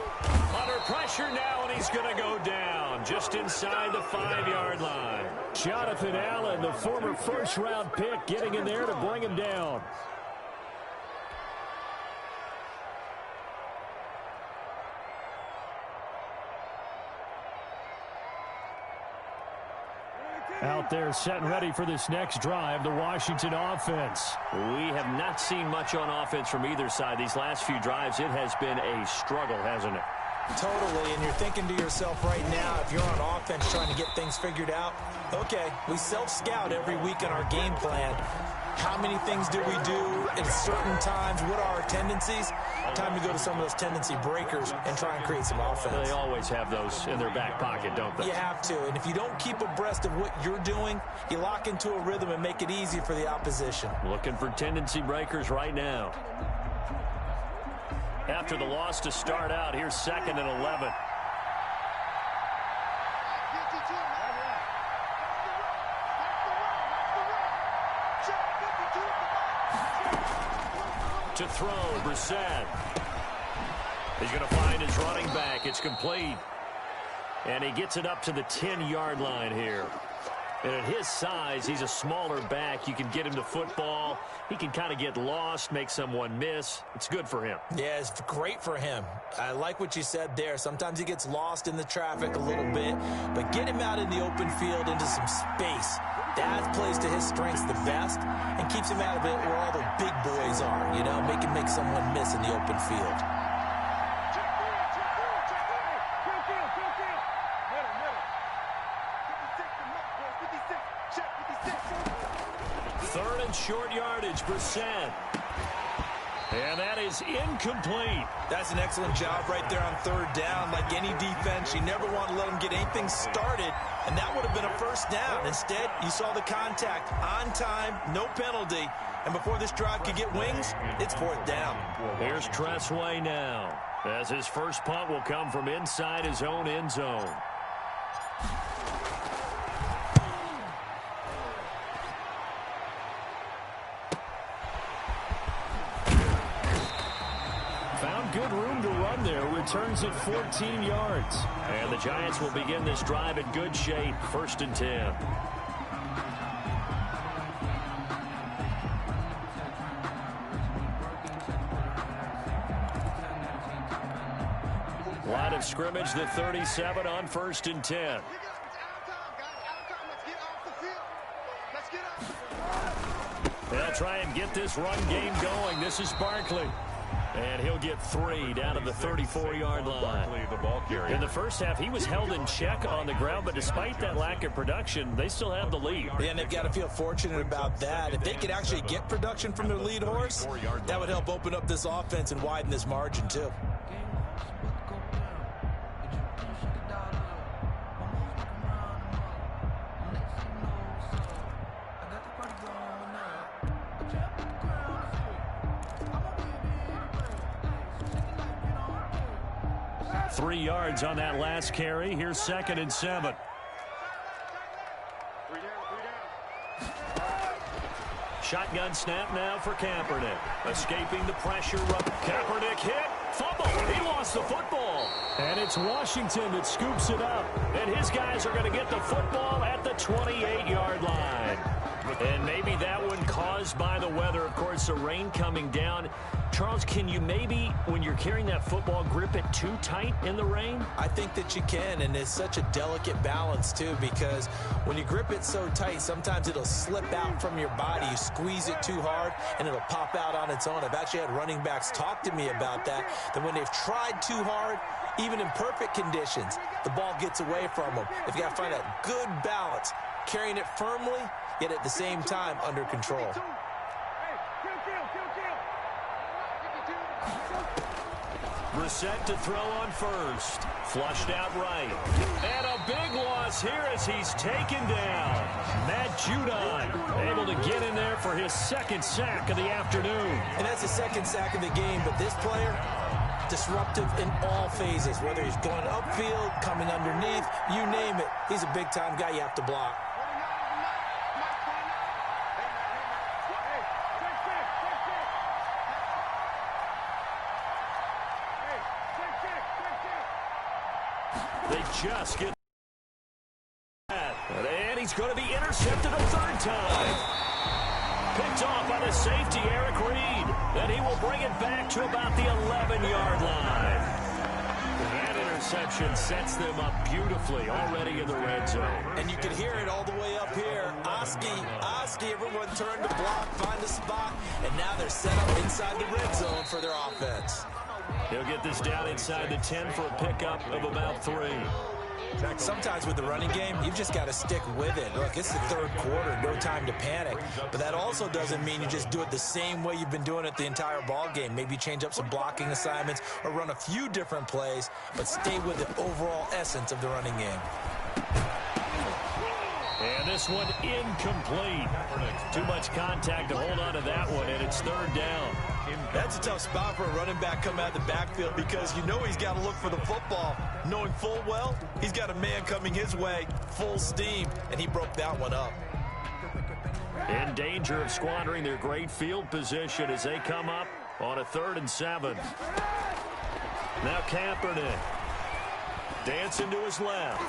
Under pressure now, and he's going to go down just inside the 5-yard line. Jonathan Allen, the former first-round pick, getting in there to bring him down. Out there set and ready for this next drive, the Washington offense. We have not seen much on offense from either side. These last few drives, it has been a struggle, hasn't it? Totally, and you're thinking to yourself right now, if you're on offense trying to get things figured out, okay, we self-scout every week in our game plan. How many things do we do at certain times? What are our tendencies? Time to go to some of those tendency breakers and try and create some offense. They always have those in their back pocket, don't they? You have to, and if you don't keep abreast of what you're doing, you lock into a rhythm and make it easy for the opposition. Looking for tendency breakers right now. After the loss to start out, here's 2nd and 11. To throw, Brissett. He's going to find his running back. It's complete. And he gets it up to the 10-yard line here. And at his size, he's a smaller back. You can get him to football. He can kind of get lost, make someone miss. It's good for him. Yeah, it's great for him. I like what you said there. Sometimes he gets lost in the traffic a little bit, but get him out in the open field into some space. That plays to his strengths the best and keeps him out of it where all the big boys are, you know, make someone miss in the open field. Third and short yardage, Brissett. And that is incomplete. That's an excellent job right there on 3rd down. Like any defense, you never want to let them get anything started, and that would have been a 1st down. Instead, you saw the contact on time, no penalty, and before this drive could get wings, it's 4th down. Here's Tressway now, as his first punt will come from inside his own end zone. Good room to run there. Returns at 14 yards. And the Giants will begin this drive in good shape. 1st and 10. Line of scrimmage, the 37 on 1st and 10. They'll try and get this run game going. This is Barkley. And he'll get 3 down to the 34-yard line. In the first half, he was held in check on the ground, but despite that lack of production, they still have the lead. Yeah, and they've got to feel fortunate about that. If they could actually get production from their lead horse, that would help open up this offense and widen this margin, too. Three yards on that last carry. Here's 2nd and 7. shotgun snap now for Kaepernick. Escaping the pressure. Kaepernick hit. Fumble. He lost the football. And it's Washington that scoops it up. And his guys are going to get the football at the 28-yard line. And maybe that one caused by the weather. Of course, the rain coming down. Charles, can you maybe, when you're carrying that football, grip it too tight in the rain? I think that you can, and it's such a delicate balance, too, because when you grip it so tight, sometimes it'll slip out from your body. You squeeze it too hard, and it'll pop out on its own. I've actually had running backs talk to me about that when they've tried too hard, even in perfect conditions, the ball gets away from them. They've got to find a good balance, carrying it firmly, yet at the same time under control. Brissett to throw on first. Flushed out right. And a big loss here as he's taken down. Matt Judon able to get in there for his second sack of the afternoon. And that's the second sack of the game, but this player, disruptive in all phases, whether he's going upfield, coming underneath, you name it. He's a big-time guy you have to block. They just get that. And he's going to be intercepted a third time. Picked off by the safety, Eric Reed. Then he will bring it back to about the 11-yard line. That interception sets them up beautifully already in the red zone. And you can hear it all the way up here. Oski, everyone turned to block, find a spot, and now they're set up inside the red zone for their offense. He'll get this down inside the 10 for a pickup of about 3. Sometimes with the running game, you've just got to stick with it. Look, it's the third quarter, no time to panic. But that also doesn't mean you just do it the same way you've been doing it the entire ball game. Maybe change up some blocking assignments or run a few different plays, but stay with the overall essence of the running game. And this one incomplete. Too much contact to hold on to that one, and it's third down. That's a tough spot for a running back coming out of the backfield because you know he's got to look for the football, knowing full well he's got a man coming his way, full steam, and he broke that one up. In danger of squandering their great field position as they come up on a 3rd and 7. Now Kaepernick dancing to his left.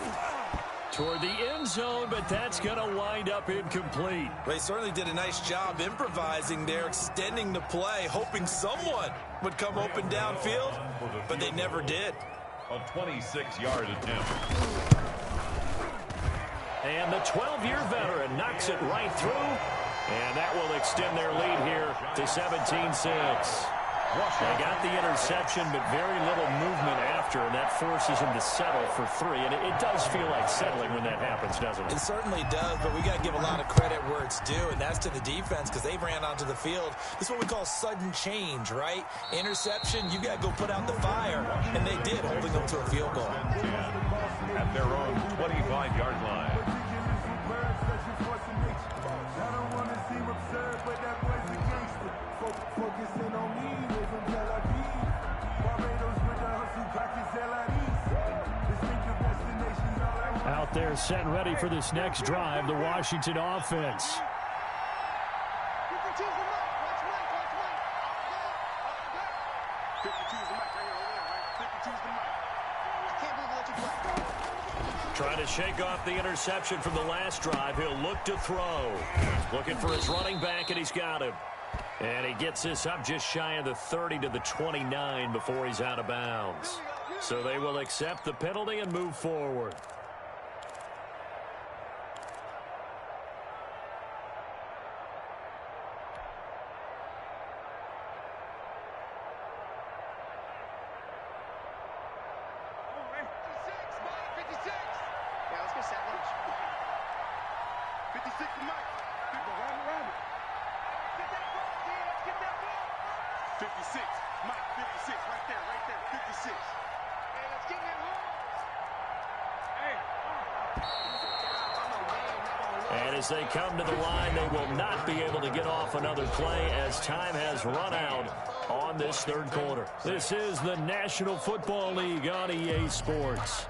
Toward the end zone, but that's going to wind up incomplete. They certainly did a nice job improvising there, extending the play, hoping someone would come open downfield, but they never did. A 26-yard attempt. And the 12-year veteran knocks it right through, and that will extend their lead here to 17-6. They got the interception, but very little movement after, and that forces him to settle for 3. And it does feel like settling when that happens, doesn't it? It certainly does, but we got to give a lot of credit where it's due, and that's to the defense because they ran onto the field. This is what we call sudden change, right? Interception, you got to go put out the fire, and they did, holding them to a field goal. At their own 25-yard line. Out there set and ready for this next drive, the Washington offense. Trying to shake off the interception from the last drive. He'll look to throw. Looking for his running back, and he's got him. And he gets this up just shy of the 30 to the 29 before he's out of bounds. So they will accept the penalty and move forward. And as they come to the line, they will not be able to get off another play as time has run out on this third quarter. This is the National Football League on EA Sports.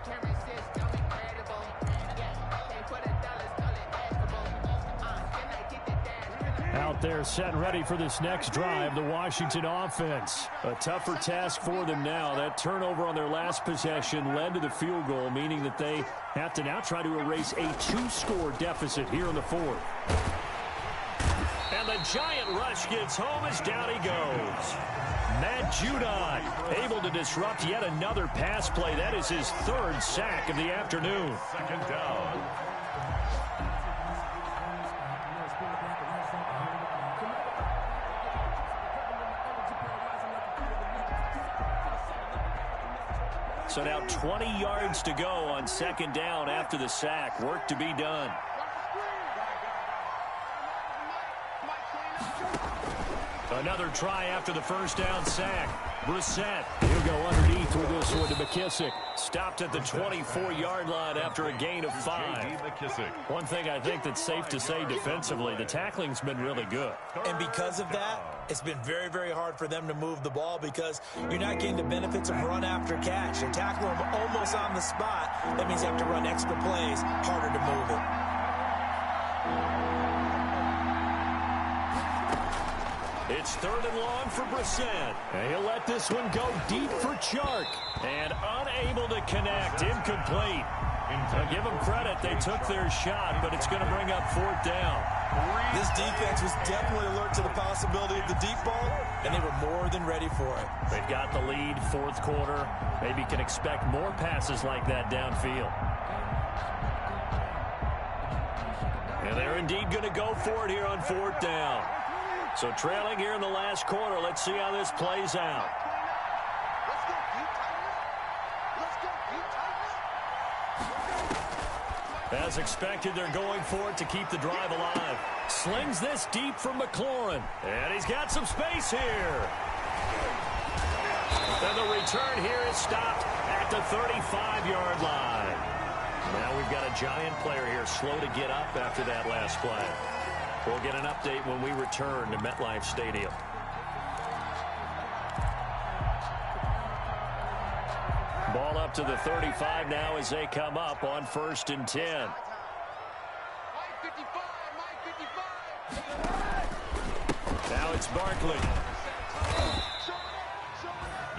Out Out there set and ready for this next drive, the Washington offense. A tougher task for them now. That turnover on their last possession led to the field goal, meaning that they have to now try to erase a 2-score deficit here in the fourth. And the giant rush gets home as down he goes. Matt Judon able to disrupt yet another pass play. That is his 3rd sack of the afternoon. Second down. So now 20 yards to go on 2nd down after the sack. Work to be done. Another try after the 1st down sack. Brissett, he'll go underneath with this one to McKissick. Stopped at the 24-yard line after a gain of 5. One thing I think that's safe to say defensively, the tackling's been really good. And because of that, it's been very, very hard for them to move the ball because you're not getting the benefits of run after catch. You're tackling them almost on the spot. That means you have to run extra plays, harder to move it. It's 3rd and long for Brissett. And he'll let this one go deep for Chark. And unable to connect. Incomplete. Now give them credit. They took their shot, but it's going to bring up 4th down. This defense was definitely alert to the possibility of the deep ball, and they were more than ready for it. They've got the lead, 4th quarter. Maybe can expect more passes like that downfield. And they're indeed going to go for it here on 4th down. So trailing here in the last quarter. Let's see how this plays out. As expected, they're going for it to keep the drive alive. Slings this deep from McLaurin. And he's got some space here. And the return here is stopped at the 35-yard line. Now we've got a giant player here slow to get up after that last play. We'll get an update when we return to MetLife Stadium. Ball up to the 35 now as they come up on 1st and 10. Now it's Barkley.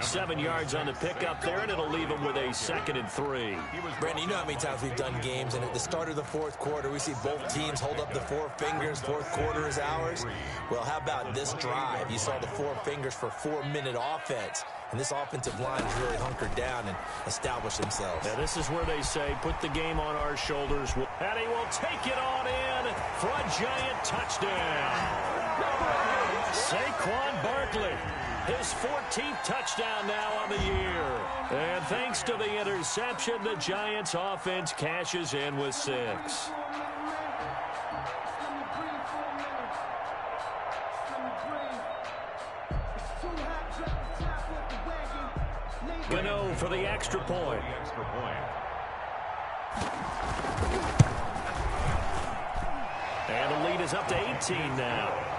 7 yards on the pickup there, and it'll leave him with a 2nd and 3. Brandon, you know how many times we've done games, and at the start of the 4th quarter, we see both teams hold up the 4 fingers. 4th quarter is ours. Well, how about this drive? You saw the 4 fingers for 4-minute offense, and this offensive line has really hunkered down and established themselves. Now, this is where they say, put the game on our shoulders. And he will take it on in for a giant touchdown. Saquon Barkley. His 14th touchdown now on the year. And thanks to the interception, the Giants offense cashes in with 6. Gano for the extra point. And the lead is up to 18 now.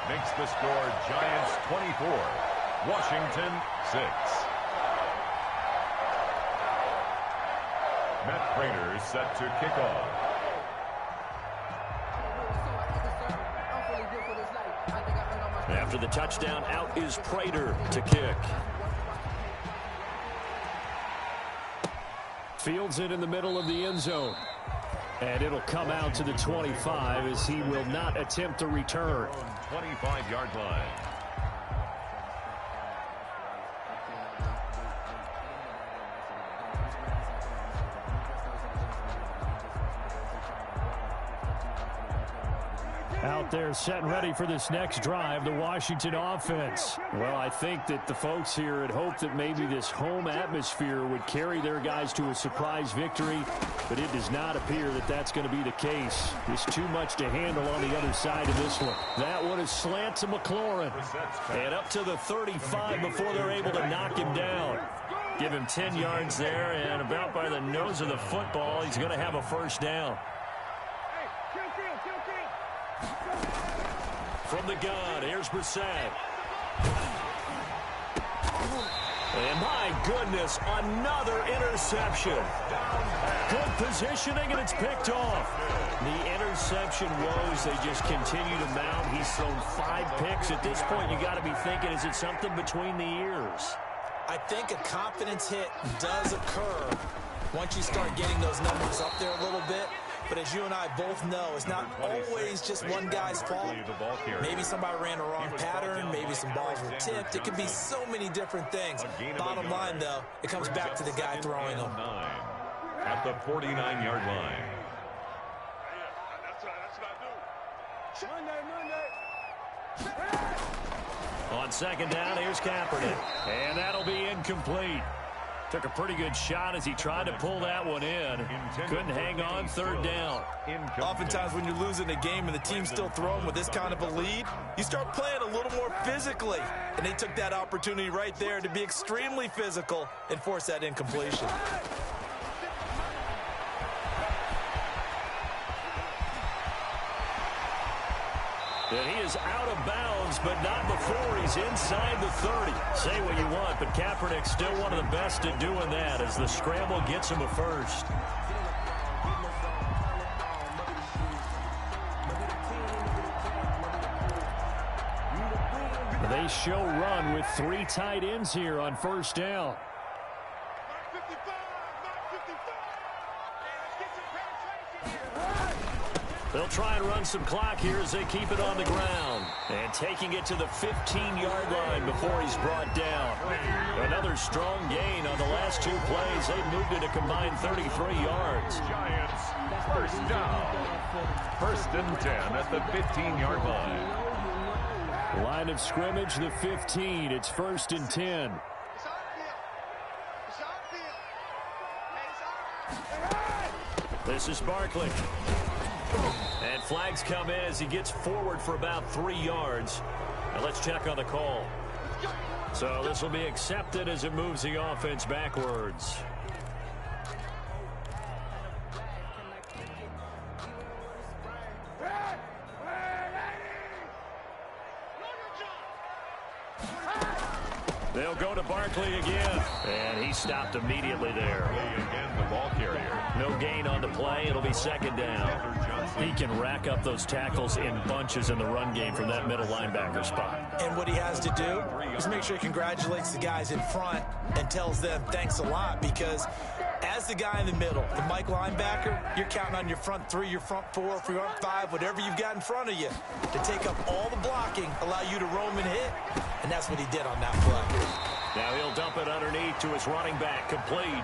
Makes the score Giants 24, Washington 6. Matt Prater set to kick off. After the touchdown, out is Prater to kick. Fields it in the middle of the end zone. And it'll come out to the 25 as he will not attempt to return. 25-yard line. Out there set and ready for this next drive, the Washington offense. Well, I think that the folks here had hoped that maybe this home atmosphere would carry their guys to a surprise victory, but it does not appear that that's going to be the case. There's too much to handle on the other side of this one. That one is slant to McLaurin. And up to the 35 before they're able to knock him down. Give him 10 yards there, and about by the nose of the football, he's going to have a 1st down. From the gun, here's Brissett. And my goodness, another interception. Good positioning, and it's picked off. The interception woes, they just continue to mount. He's thrown 5 picks. At this point, you got to be thinking, is it something between the ears? I think a confidence hit does occur once you start getting those numbers up there a little bit. But as you and I both know, it's not always just one guy's fault. Maybe somebody ran a wrong pattern. Maybe some balls were tipped. It could be so many different things. Bottom line, though, it comes back to the guy throwing them. At the 49-yard line. On second down, here's Kaepernick. And that'll be incomplete. Took a pretty good shot as he tried to pull that one in. Couldn't hang on, third down. Oftentimes when you're losing a game and the team's still throwing with this kind of a lead, you start playing a little more physically. And they took that opportunity right there to be extremely physical and force that incompletion. And he is out of bounds, but not before he's inside the 30. Say what you want, but Kaepernick's still one of the best at doing that as the scramble gets him a first. They show run with 3 tight ends here on first down. They'll try and run some clock here as they keep it on the ground. And taking it to the 15-yard line before he's brought down. Another strong gain on the last 2 plays. They moved it a combined 33 yards. Giants, first down. First and 10 at the 15-yard line. Line of scrimmage, the 15. It's first and 10. This is Barkley. And flags come in as he gets forward for about 3 yards. Now let's check on the call. So this will be accepted as it moves the offense backwards. They'll go to Barkley again. And he stopped immediately there. Again, the ball carrier. No gain on the play. It'll be second down. He can rack up those tackles in bunches in the run game from that middle linebacker spot. And what he has to do is make sure he congratulates the guys in front and tells them thanks a lot, because as the guy in the middle, the Mike linebacker, you're counting on your front 3, your front 4, front 5, whatever you've got in front of you to take up all the blocking, allow you to roam and hit. And that's what he did on that play. Now he'll dump it underneath to his running back, complete.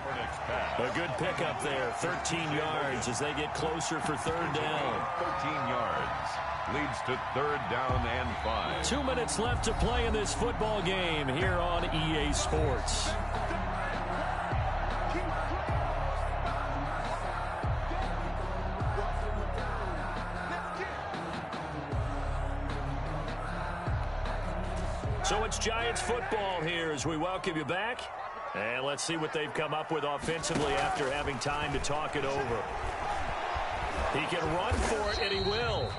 A good pickup there, 13 yards as they get closer for third down. 13 yards. Leads to third down and 5. 2 minutes left to play in this football game here on EA Sports. So it's Giants football here as we welcome you back. And let's see what they've come up with offensively after having time to talk it over. He can run for it, and he will.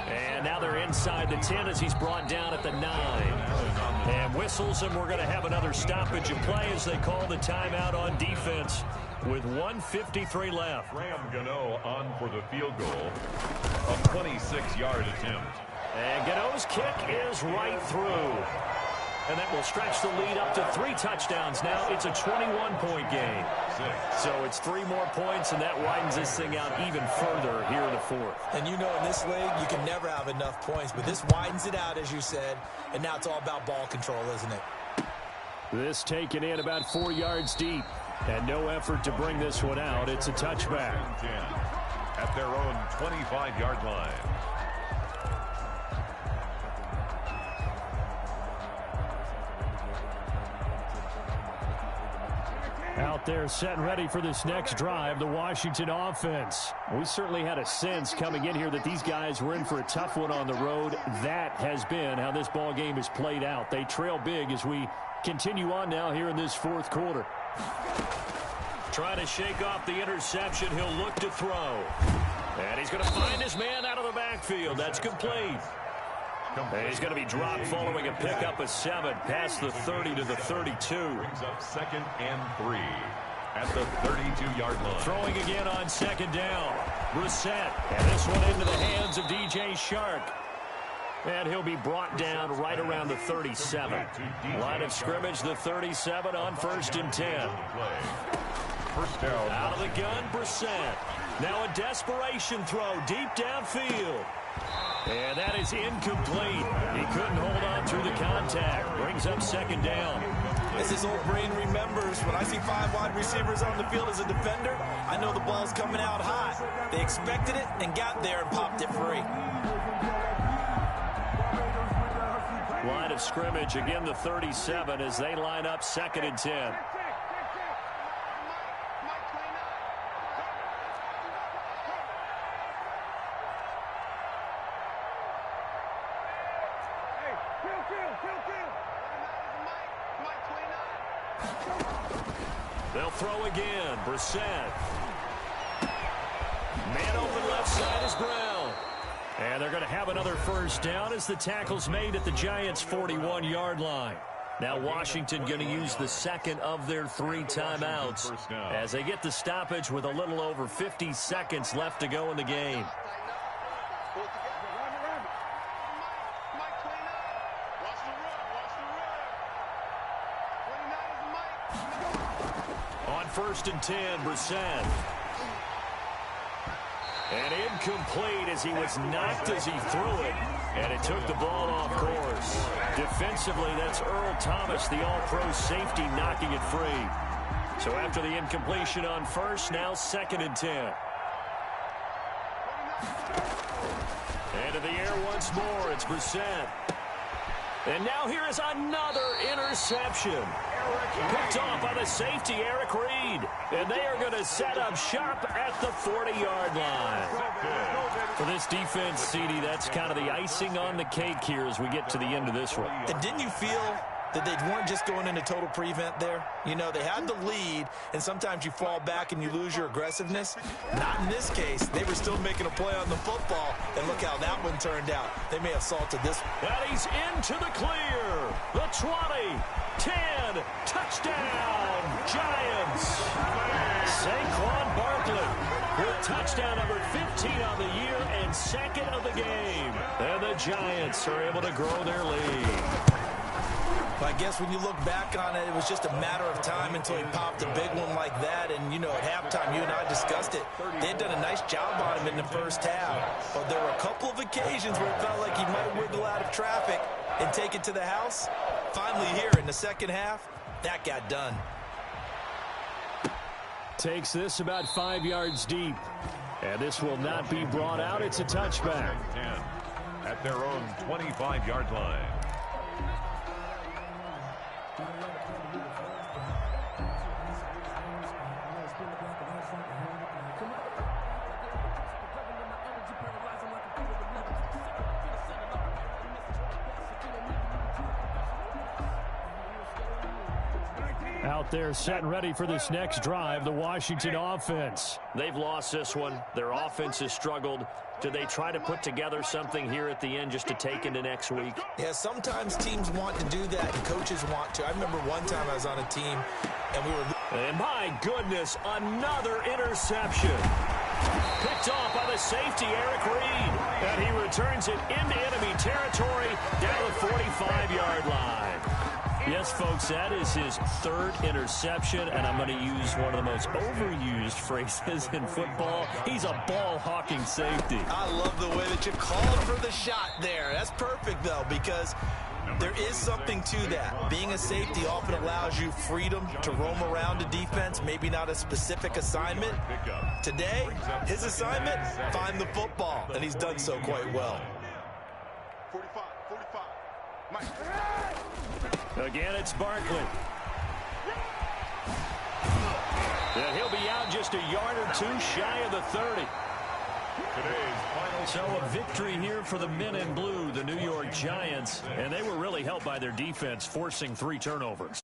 And now they're inside the 10 as he's brought down at the 9. And whistles, and we're going to have another stoppage of play as they call the timeout on defense with 1:53 left. Graham Gano on for the field goal. A 26-yard attempt. And Gano's kick is right through. And that will stretch the lead up to 3 touchdowns. Now it's a 21-point game. So it's 3 more points, and that widens this thing out even further here in the 4th. And you know in this league, you can never have enough points, but this widens it out, as you said, and now it's all about ball control, isn't it? This taken in about 4 yards deep, and no effort to bring this one out. It's a touchback. At their own 25-yard line. Out there set and ready for this next drive, the Washington offense. We certainly had a sense coming in here that these guys were in for a tough one on the road. That has been how this ball game has played out. They trail big as we continue on now here in this 4th quarter. Trying to shake off the interception. He'll look to throw. And he's going to find his man out of the backfield. That's complete. And he's going to be dropped following a pickup of 7 past the 30 to the 32. Brings up 2nd and 3 at the 32-yard line. Throwing again on 2nd down. Brissett. And this one into the hands of DJ Shark. And he'll be brought down right around the 37. Line of scrimmage, the 37 on 1st and 10. First down. Out of the gun, Brissett. Now a desperation throw deep downfield. And that is incomplete. He couldn't hold on through the contact. Brings up 2nd down. As his old brain remembers, when I see 5 wide receivers on the field as a defender, I know the ball's coming out hot. They expected it and got there and popped it free. Line of scrimmage, again the 37 as they line up 2nd and 10. They'll throw again. Brissett. Man open left side is Brown. And they're going to have another first down as the tackle's made at the Giants' 41-yard line. Now Washington going to use the 2nd of their 3 timeouts as they get the stoppage with a little over 50 seconds left to go in the game. On 1st and 10, Brissett. And incomplete as he was knocked as he threw it. And it took the ball off course. Defensively, that's Earl Thomas, the all-pro safety, knocking it free. So after the incompletion on 1st, now 2nd and 10. And in the air once more, it's Brissett. And now here is another interception. Picked off by the safety, Eric Reed. And they are going to set up shop at the 40-yard line. For this defense, CD, that's kind of the icing on the cake here as we get to the end of this one. And didn't you feel that they weren't just going into total prevent there? You know, they had the lead, and sometimes you fall back and you lose your aggressiveness. Not in this case. They were still making a play on the football, and look how that one turned out. They may have salted this one. And he's into the clear. The 20, 10, touchdown, Giants. Saquon Barkley with touchdown number 15 on the year and 2nd of the game. And the Giants are able to grow their lead. I guess when you look back on it, it was just a matter of time until he popped a big one like that. And, you know, at halftime, you and I discussed it. They had done a nice job on him in the first half. But there were a couple of occasions where it felt like he might wiggle out of traffic and take it to the house. Finally here in the second half, that got done. Takes this about 5 yards deep. And this will not be brought out. It's a touchback. 10 at their own 25-yard line. Out there set and ready for this next drive, the Washington offense. They've lost this one. Their offense has struggled. Do they try to put together something here at the end just to take into next week? Yeah, sometimes teams want to do that and coaches want to. I remember one time I was on a team and we were... And my goodness, another interception. Picked off by the safety, Eric Reed. And he returns it into enemy territory down the 45-yard line. Yes, folks, that is his 3rd interception, and I'm going to use one of the most overused phrases in football. He's a ball-hawking safety. I love the way that you called for the shot there. That's perfect, though, because there is something to that. Being a safety often allows you freedom to roam around a defense, maybe not a specific assignment. Today, his assignment, find the football, and he's done so quite well. 45. Mike. Again, it's Barkley. And he'll be out just a yard or two shy of the 30. So a victory here for the men in blue, the New York Giants, and they were really helped by their defense, forcing 3 turnovers.